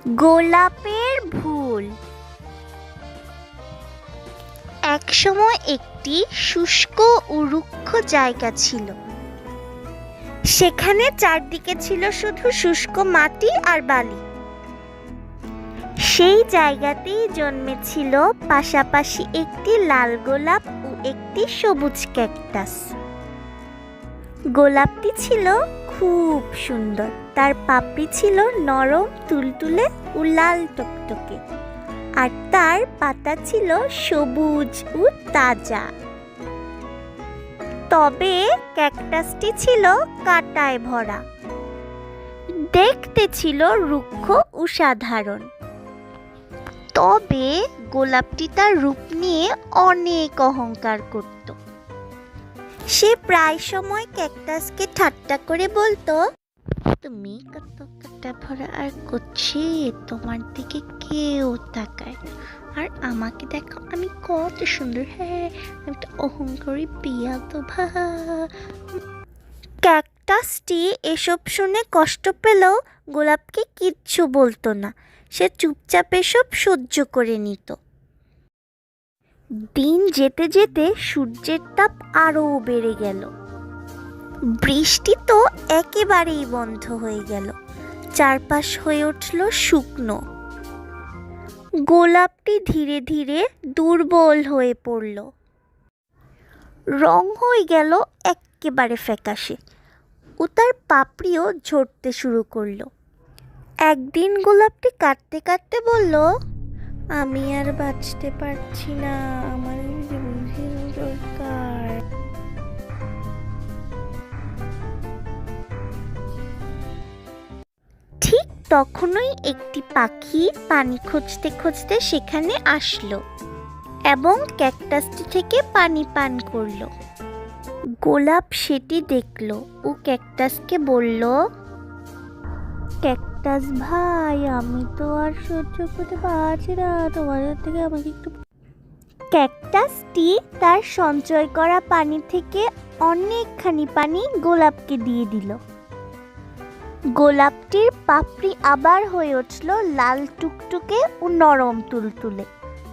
গোলাপের ভুল। একসময় একটি শুষ্ক ও রুক্ষ জায়গা ছিল। সেখানে চারদিকে ছিল শুধু শুষ্ক মাটি আর বালি। সেই জায়গাতেই জন্মেছিল পাশাপাশি একটি লাল গোলাপ ও একটি সবুজ ক্যাকটাস। গোলাপটি ছিল খুব সুন্দর, তার পাপড়ি ছিল নরম তুলতুলে ও লাল টকটকে, আর তার পাতা ছিল সবুজ ও তাজা। তবে ক্যাকটাসটি ছিল কাঁটায় ভরা, দেখতে ছিল রুক্ষ ও সাধারণ। তবে গোলাপটি তার রূপ নিয়ে অনেক অহংকার করত। সে প্রায় সময় ক্যাকটাসকে ঠাট্টা করে বলতো, তুমি কত কাঁটা ভরা আর করছি, তোমার দিকে কেউ তাকায় না, আর আমাকে দেখো আমি কত সুন্দর, হ্যাঁ আমি তো অহংকারী বেয়াদবা। ক্যাকটাসটি এসব শুনে কষ্ট পেলেও গোলাপকে কিচ্ছু বলতো না। সে চুপচাপ এসব সহ্য করে নিত। দিন যেতে যেতে সূর্যের তাপ আরও বেড়ে গেল। বৃষ্টি তো একেবারেই বন্ধ হয়ে গেল। চারপাশ হয়ে উঠল শুকনো। গোলাপটি ধীরে ধীরে দুর্বল হয়ে পড়ল। রং হয়ে গেল একেবারে ফ্যাকাশে, ও তার পাপড়িও ঝরতে শুরু করলো। একদিন গোলাপটি কাঁদতে কাঁদতে বলল, আমি আর বাঁচতে পারছি না, আমার দরকার। ঠিক তখনই একটি পাখি পানি খুঁজতে খুঁজতে সেখানে আসলো এবং ক্যাকটাসটি থেকে পানি পান করলো। গোলাপ সেটি দেখলো ও ক্যাকটাসকে বলল, ক্যাকটাস ভাই, আমি তো আর সহ্য করতে পারছি না, তোমাদের থেকে আমাকে একটু। ক্যাকটাসটি তার সঞ্চয় করা পানি থেকে অনেকখানি পানি গোলাপকে দিয়ে দিল। গোলাপটির পাপড়ি আবার হয়ে উঠল লাল টুকটুকে ও নরম তুলতুলে,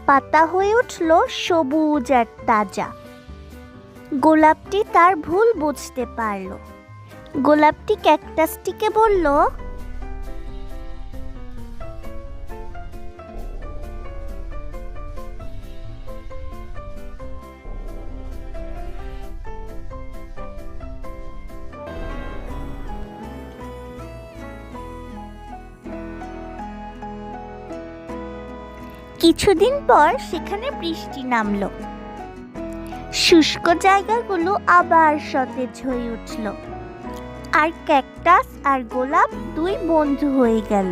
পাতা হয়ে উঠল সবুজ আর তাজা। গোলাপটি তার ভুল বুঝতে পারল। গোলাপটি ক্যাকটাসটিকে বলল, কিছুদিন পর সেখানে বৃষ্টি নামলো। শুষ্ক জায়গাগুলো আবার সতেজ হয়ে উঠল, আর ক্যাকটাস আর গোলাপ দুই বন্ধু হয়ে গেল।